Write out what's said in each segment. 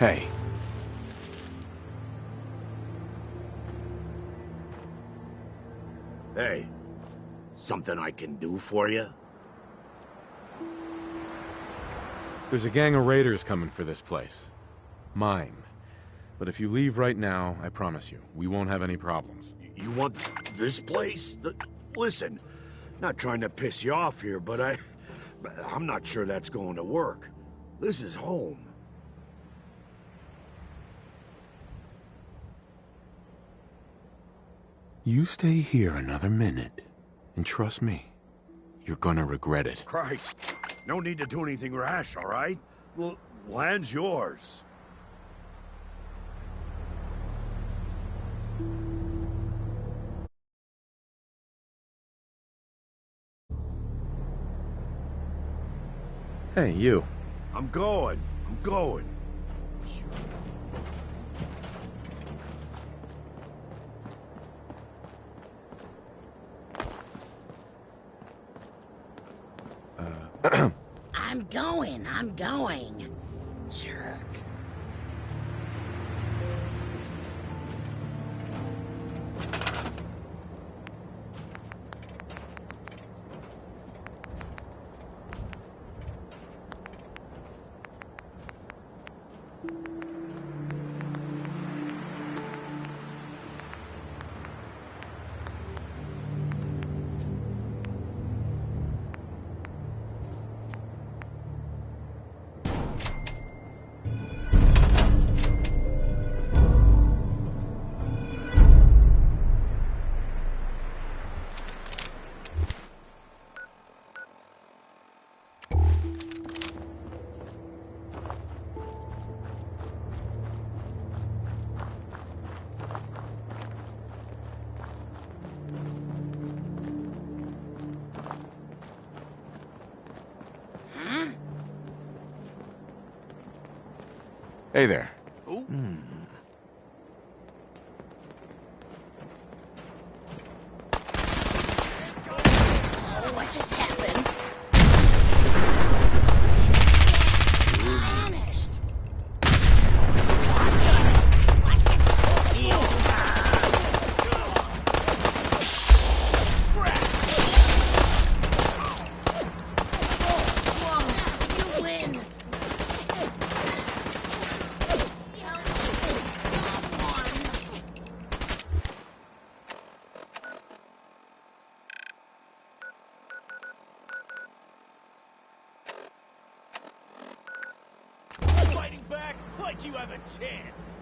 Hey. Hey, something I can do for you? There's a gang of raiders coming for this place. Mine. But if you leave right now, I promise you, we won't have any problems. You want this place? Listen, not trying to piss you off here, but I'm not sure that's going to work. This is home. You stay here another minute, and trust me, you're gonna regret it. Christ, no need to do anything rash, all right? Land's yours. Hey, you. I'm going. I'm going. Jerk. Hey there. Ooh. Oh, what just happened? Vanished. You win. Fighting back like you have a chance.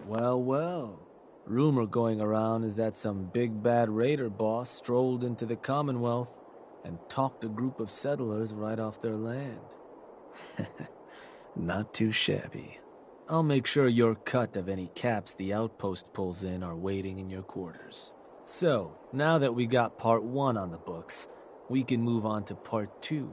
Well. Rumor going around is that some big bad raider boss strolled into the Commonwealth and talked a group of settlers right off their land. Not too shabby. I'll make sure your cut of any caps the outpost pulls in are waiting in your quarters. So, now that we got part 1 on the books, we can move on to part 2,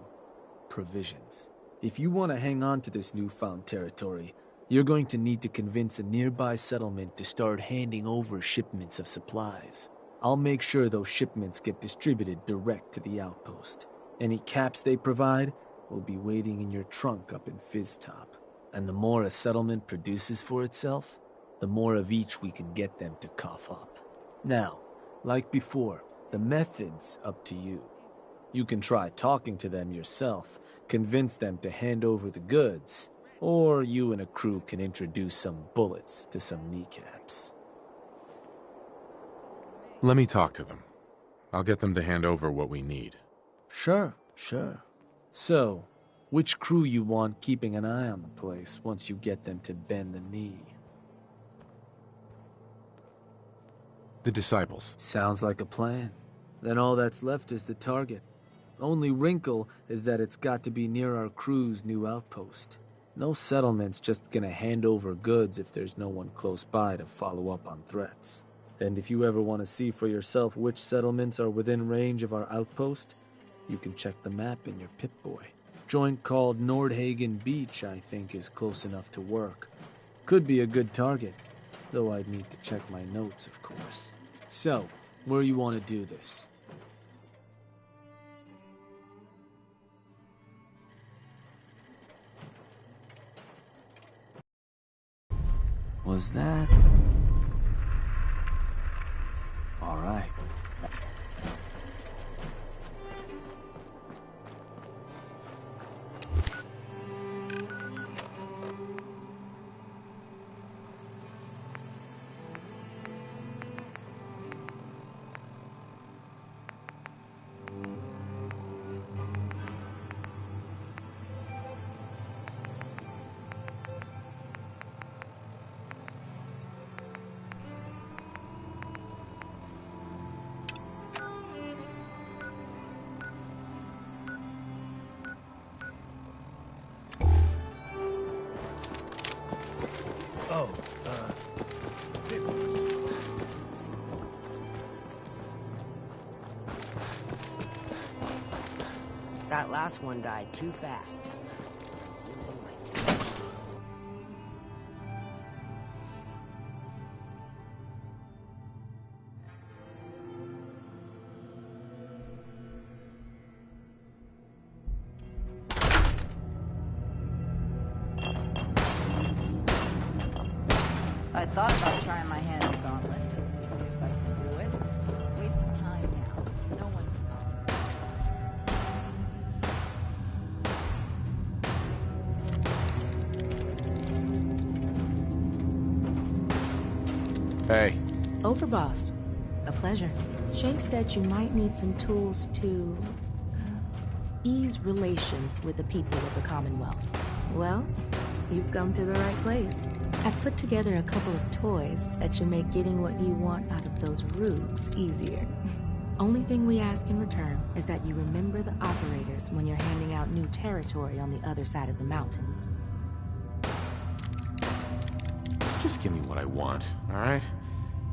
provisions. If you want to hang on to this newfound territory, you're going to need to convince a nearby settlement to start handing over shipments of supplies. I'll make sure those shipments get distributed direct to the outpost. Any caps they provide will be waiting in your trunk up in Fizztop. And the more a settlement produces for itself, the more of each we can get them to cough up. Now, like before, the method's up to you. You can try talking to them yourself, convince them to hand over the goods, or you and a crew can introduce some bullets to some kneecaps. Let me talk to them. I'll get them to hand over what we need. Sure. So, which crew you want keeping an eye on the place once you get them to bend the knee. The disciples. Sounds like a plan. Then all that's left is the target. Only wrinkle is that it's got to be near our crew's new outpost. No settlement's just gonna hand over goods if there's no one close by to follow up on threats. And if you ever want to see for yourself which settlements are within range of our outpost, you can check the map in your Pip-Boy. Joint called Nordhagen Beach, I think, is close enough to work. Could be a good target, though I'd need to check my notes, of course. So, where you want to do this? Was that... All right. That last one died too fast. Losing my temper. I thought about trying my hand at Gauntlet just to see if I could do it. Waste of time now. No one's Hey. Overboss. A pleasure. Shank said you might need some tools to ease relations with the people of the Commonwealth. Well, you've come to the right place. I've put together a couple of toys that should make getting what you want out of those rubes easier. Only thing we ask in return is that you remember the operators when you're handing out new territory on the other side of the mountains. Just give me what I want, all right?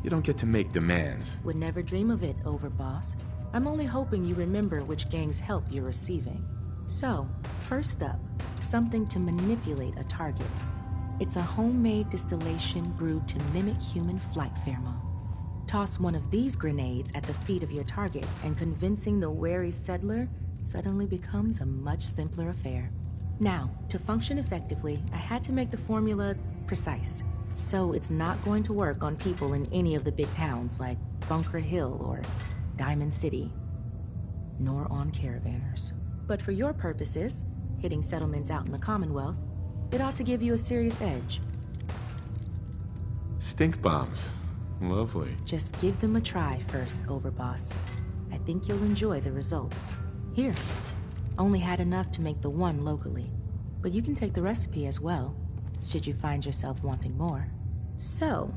You don't get to make demands. Would never dream of it, Overboss. I'm only hoping you remember which gang's help you're receiving. So, first up, something to manipulate a target. It's a homemade distillation brewed to mimic human flight pheromones. Toss one of these grenades at the feet of your target, and convincing the wary settler suddenly becomes a much simpler affair. Now, to function effectively, I had to make the formula precise. So it's not going to work on people in any of the big towns like Bunker Hill or Diamond City, nor on caravanners. But for your purposes, hitting settlements out in the Commonwealth, it ought to give you a serious edge. Stink bombs. Lovely. Just give them a try first, Overboss. I think you'll enjoy the results. Here, only had enough to make the one locally, but you can take the recipe as well, should you find yourself wanting more. So,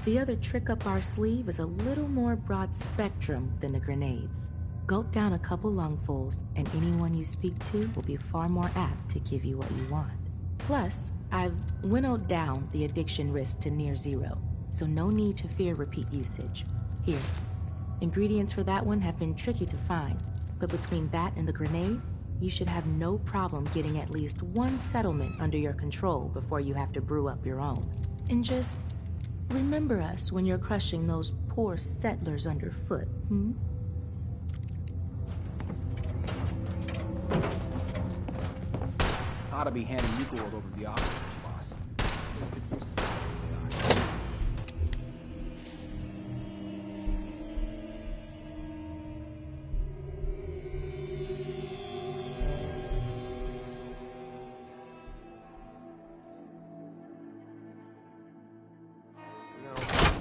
the other trick up our sleeve is a little more broad spectrum than the grenades. Gulp down a couple lungfuls, and anyone you speak to will be far more apt to give you what you want. Plus, I've winnowed down the addiction risk to near zero, so no need to fear repeat usage. Here, ingredients for that one have been tricky to find, but between that and the grenade, you should have no problem getting at least one settlement under your control before you have to brew up your own. And just remember us when you're crushing those poor settlers underfoot, hmm? Ought to be handing Nuka over to the officers, boss. This could use some extra stuff.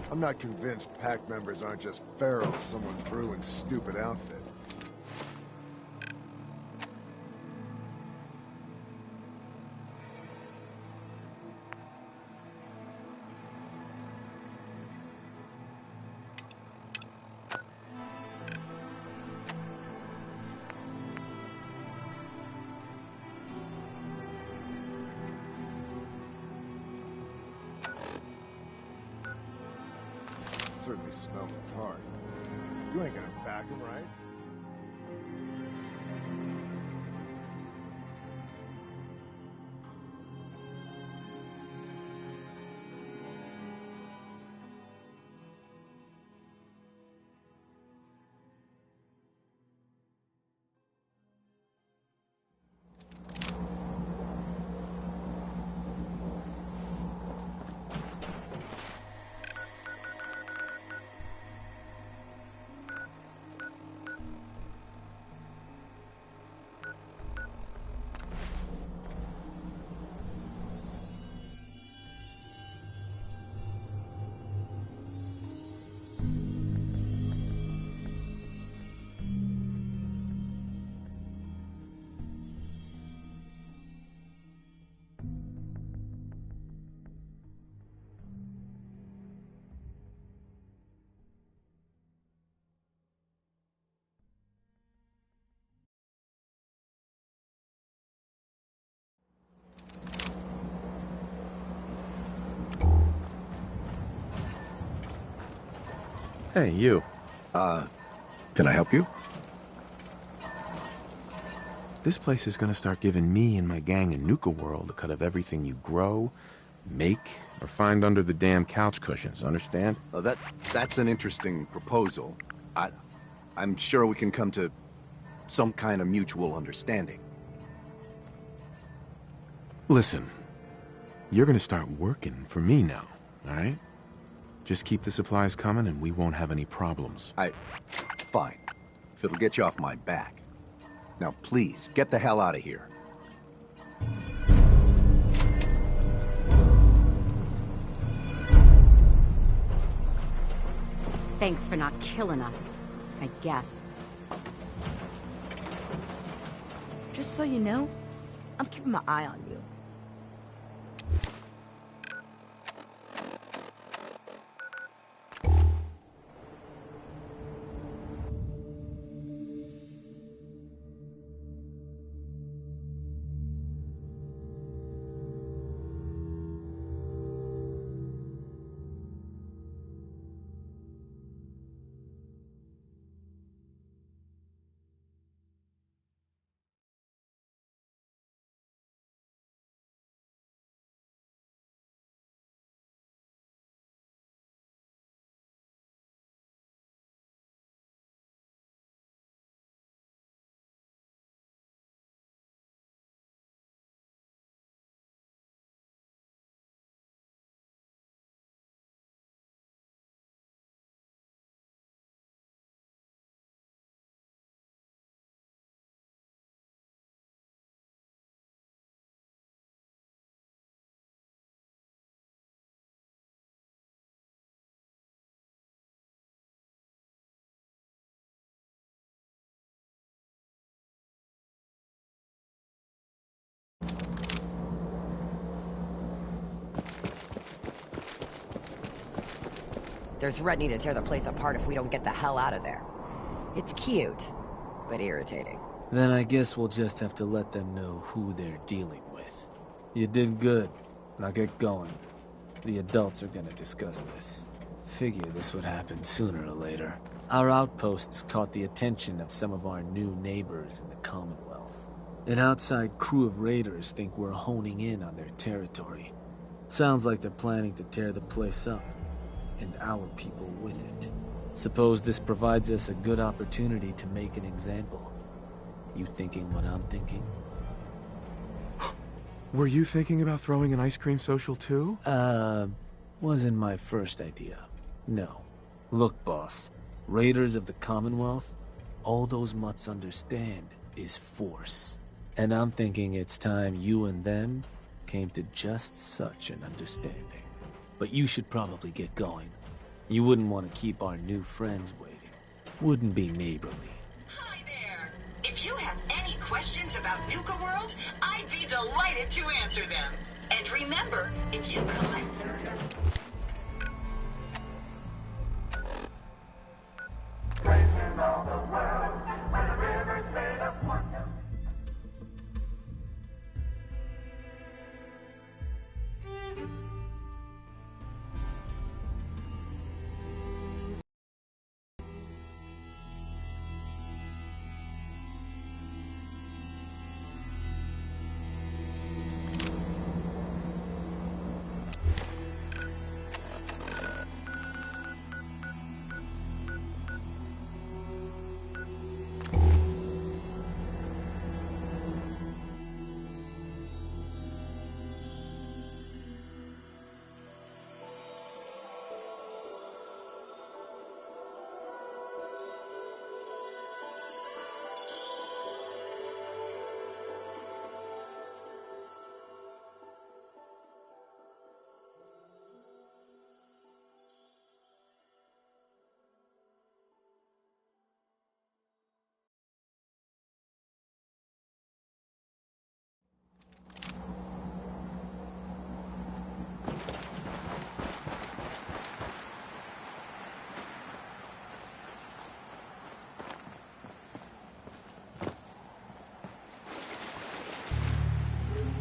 I'm not convinced pack members aren't just ferals someone drew in stupid outfit. definitely smell the part. You ain't gonna back him, right? Hey, you. Can I help you? This place is gonna start giving me and my gang in Nuka World a cut of everything you grow, make, or find under the damn couch cushions, understand? That's an interesting proposal. I'm sure we can come to some kind of mutual understanding. Listen, you're gonna start working for me now, alright? Just keep the supplies coming and we won't have any problems. Fine. If it'll get you off my back. Now please, get the hell out of here. Thanks for not killing us, I guess. Just so you know, I'm keeping my eye on you. They're threatening to tear the place apart if we don't get the hell out of there. It's cute, but irritating. Then I guess we'll just have to let them know who they're dealing with. You did good. Now get going. The adults are gonna discuss this. Figure this would happen sooner or later. Our outposts caught the attention of some of our new neighbors in the Commonwealth. An outside crew of raiders think we're honing in on their territory. Sounds like they're planning to tear the place up, and our people with it. Suppose this provides us a good opportunity to make an example. You thinking what I'm thinking? Were you thinking about throwing an ice cream social too? Wasn't my first idea. No. Look, boss. Raiders of the Commonwealth, all those mutts understand is force. And I'm thinking it's time you and them came to just such an understanding. But you should probably get going. You wouldn't want to keep our new friends waiting. Wouldn't be neighborly. Hi there. If you have any questions about Nuka World, I'd be delighted to answer them. And remember, if you collect...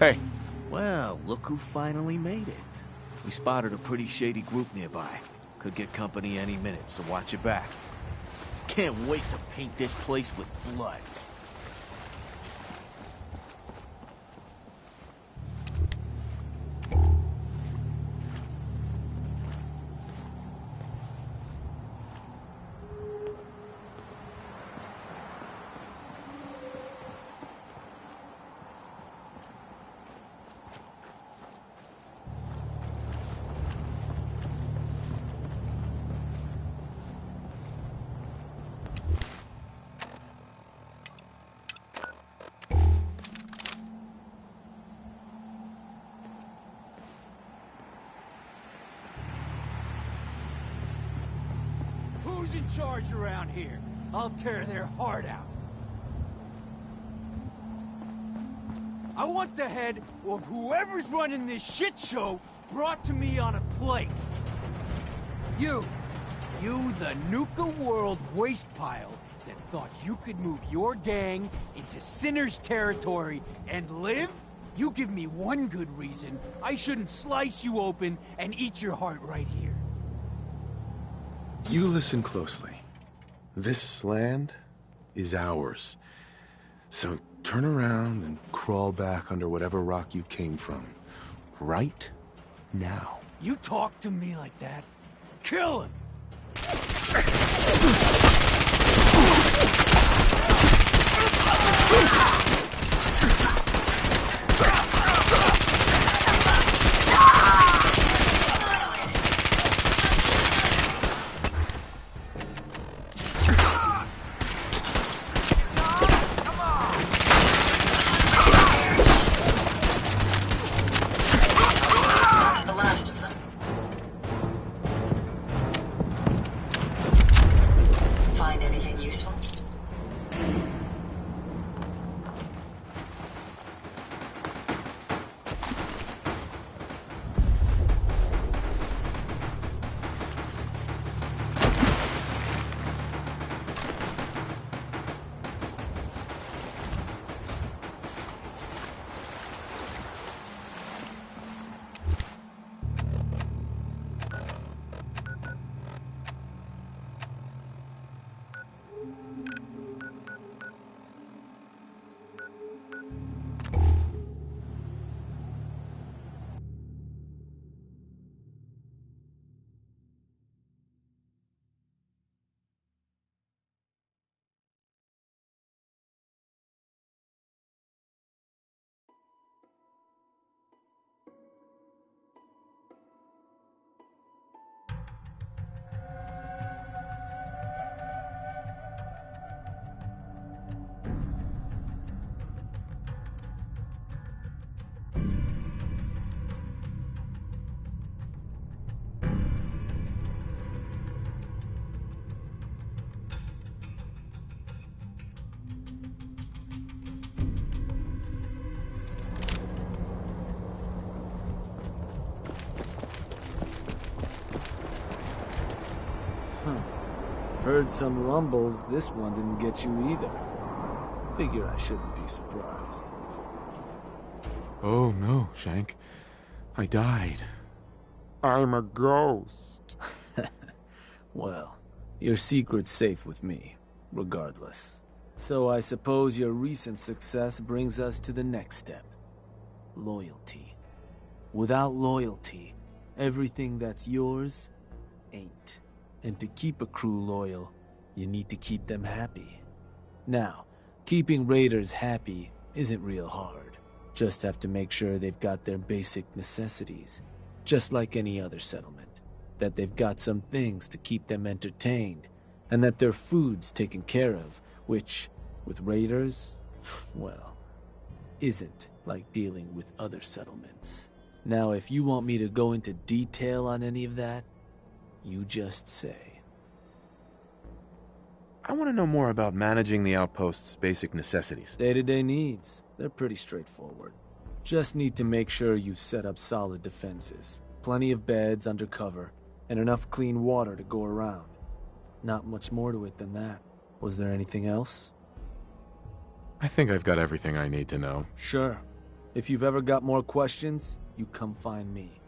Hey. Well, look who finally made it. We spotted a pretty shady group nearby. Could get company any minute, so watch your back. Can't wait to paint this place with blood. Who's in charge around here? I'll tear their heart out. I want the head of whoever's running this shit show brought to me on a plate. You the Nuka World waste pile that thought you could move your gang into Sinner's territory and live? You give me one good reason I shouldn't slice you open and eat your heart right here. You listen closely. This land is ours. So turn around and crawl back under whatever rock you came from. Right now. You talk to me like that? Kill him! Heard some rumbles, this one didn't get you either. Figure I shouldn't be surprised. Oh no, Shank. I died. I'm a ghost. Well, your secret's safe with me, regardless. So I suppose your recent success brings us to the next step. Loyalty. Without loyalty, everything that's yours ain't. And to keep a crew loyal, you need to keep them happy. Now, keeping raiders happy isn't real hard. Just have to make sure they've got their basic necessities, just like any other settlement. That they've got some things to keep them entertained, and that their food's taken care of, which, with raiders, well, isn't like dealing with other settlements. Now, if you want me to go into detail on any of that, you just say. I want to know more about managing the outpost's basic necessities. Day-to-day needs. They're pretty straightforward. Just need to make sure you've set up solid defenses. Plenty of beds under cover, and enough clean water to go around. Not much more to it than that. Was there anything else? I think I've got everything I need to know. Sure. If you've ever got more questions, you come find me.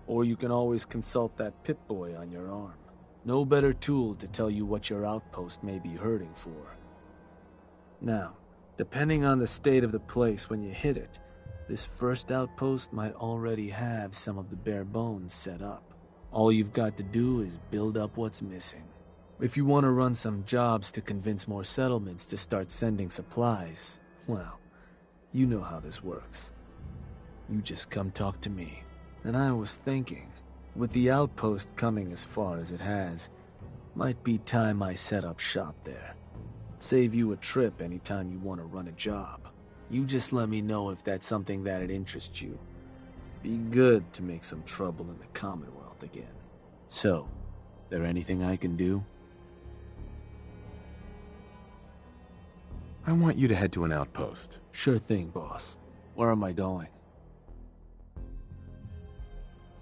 Or you can always consult that Pip-Boy on your arm. No better tool to tell you what your outpost may be hurting for. Now, depending on the state of the place when you hit it, this first outpost might already have some of the bare bones set up. All you've got to do is build up what's missing. If you want to run some jobs to convince more settlements to start sending supplies, well, you know how this works. You just come talk to me. And I was thinking, with the outpost coming as far as it has, might be time I set up shop there. Save you a trip anytime you want to run a job. You just let me know if that's something that'd interest you. Be good to make some trouble in the Commonwealth again. So, there anything I can do? I want you to head to an outpost. Sure thing, boss. Where am I going?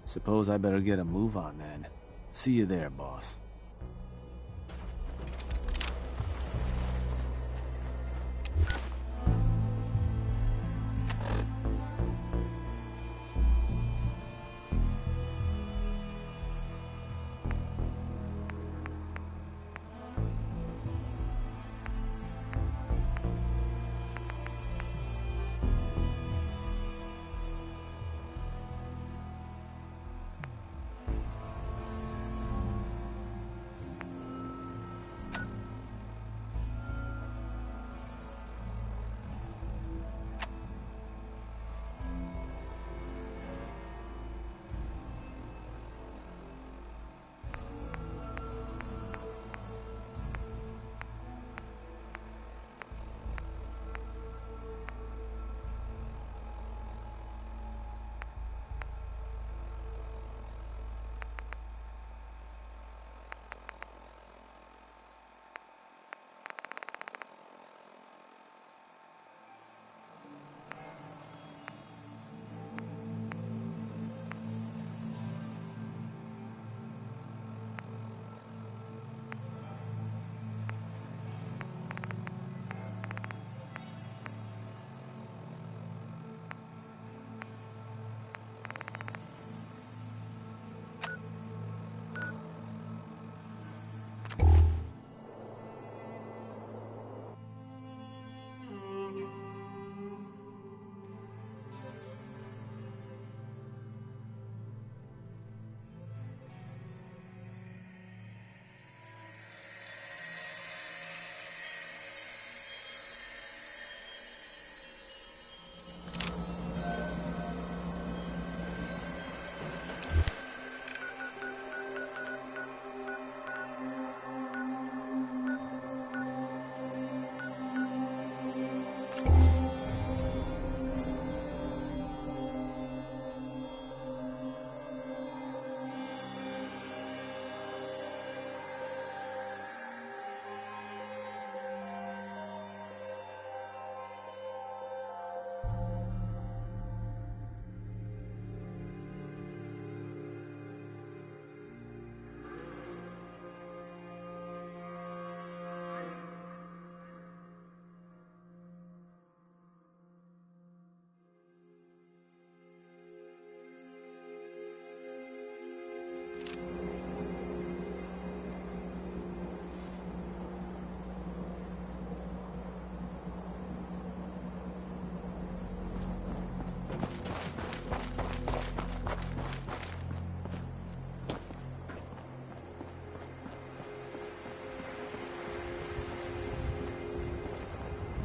Suppose I better get a move on then. See you there, boss.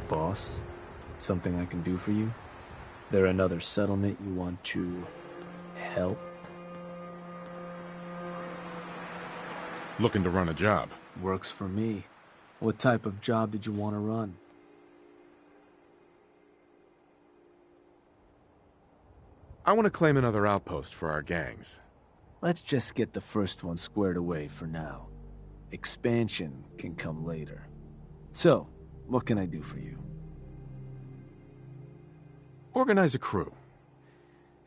Boss, something I can do for you? There another settlement you want to help? Looking to run a job. Works for me. What type of job did you want to run? I want to claim another outpost for our gangs. Let's just get the first one squared away for now. Expansion can come later. So, what can I do for you? Organize a crew.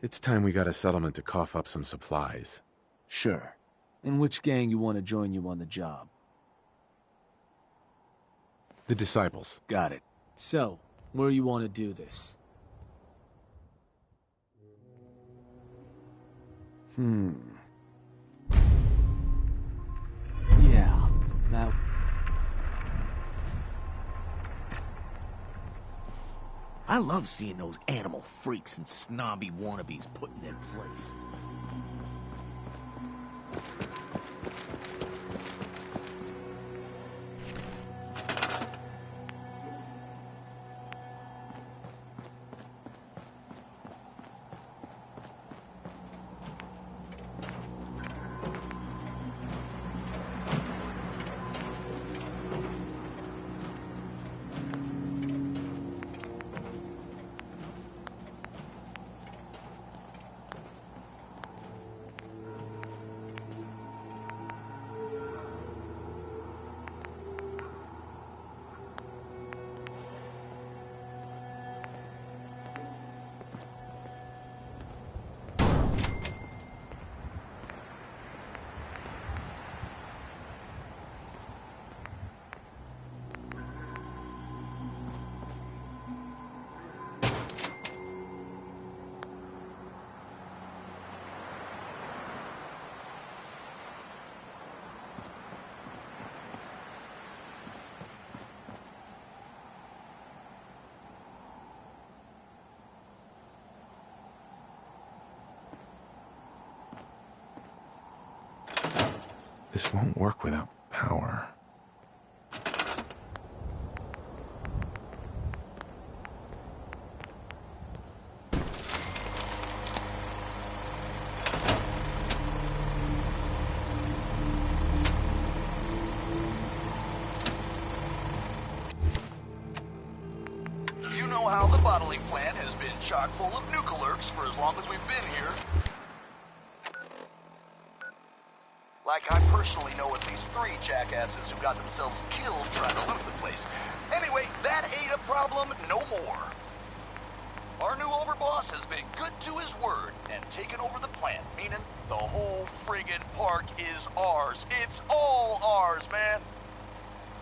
It's time we got a settlement to cough up some supplies. Sure. And which gang you want to join you on the job? The Disciples. Got it. So, where you want to do this? Yeah, now... I love seeing those animal freaks and snobby wannabes put in their place. This won't work without power. You know how the bottling plant has been chock full of Nuka lurks for as long as we've been here. Like, I personally know at least 3 jackasses who got themselves killed trying to loot the place. Anyway, that ain't a problem no more. Our new overboss has been good to his word and taken over the plant, meaning the whole friggin' park is ours. It's all ours, man.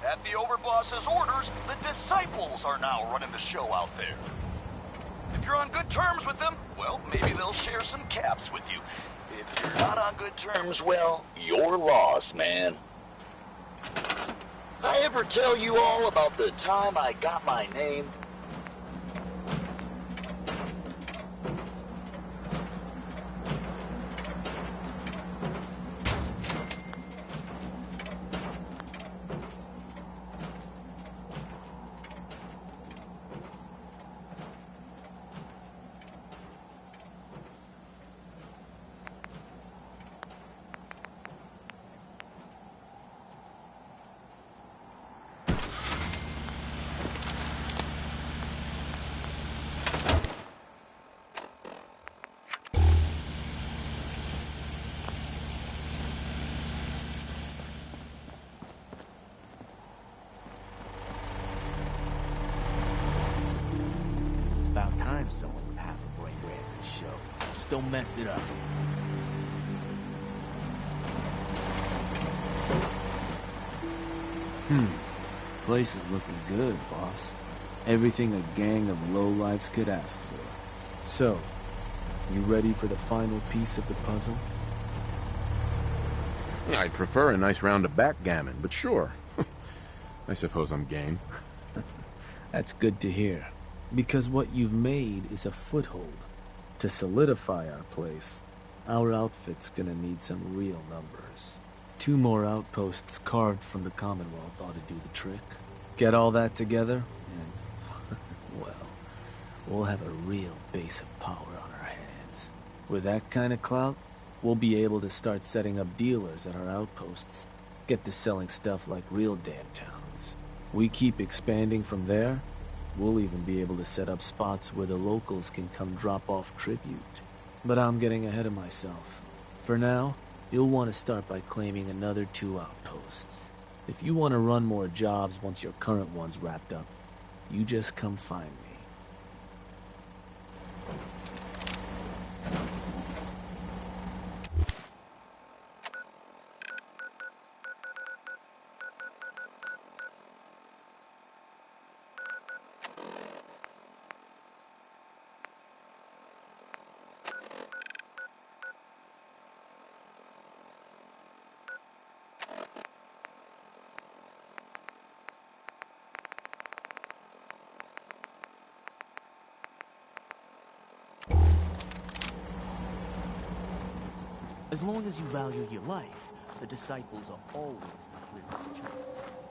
At the overboss's orders, the disciples are now running the show out there. If you're on good terms with them, well, maybe they'll share some caps with you. If you're not on good terms, well, you're lost, man. I ever tell you all about the time I got my name? About time someone with half a brain ran this show. Just don't mess it up. Place is looking good, boss. Everything a gang of lowlifes could ask for. So, you ready for the final piece of the puzzle? I'd prefer a nice round of backgammon, but sure. I suppose I'm game. That's good to hear. Because what you've made is a foothold. To solidify our place, our outfit's gonna need some real numbers. 2 more outposts carved from the Commonwealth ought to do the trick. Get all that together, and, well, we'll have a real base of power on our hands. With that kind of clout, we'll be able to start setting up dealers at our outposts. Get to selling stuff like real damn towns. We keep expanding from there, we'll even be able to set up spots where the locals can come drop off tribute. But I'm getting ahead of myself. For now, you'll want to start by claiming another 2 outposts. If you want to run more jobs once your current one's wrapped up, you just come find me. As long as you value your life, the disciples are always the clearest choice.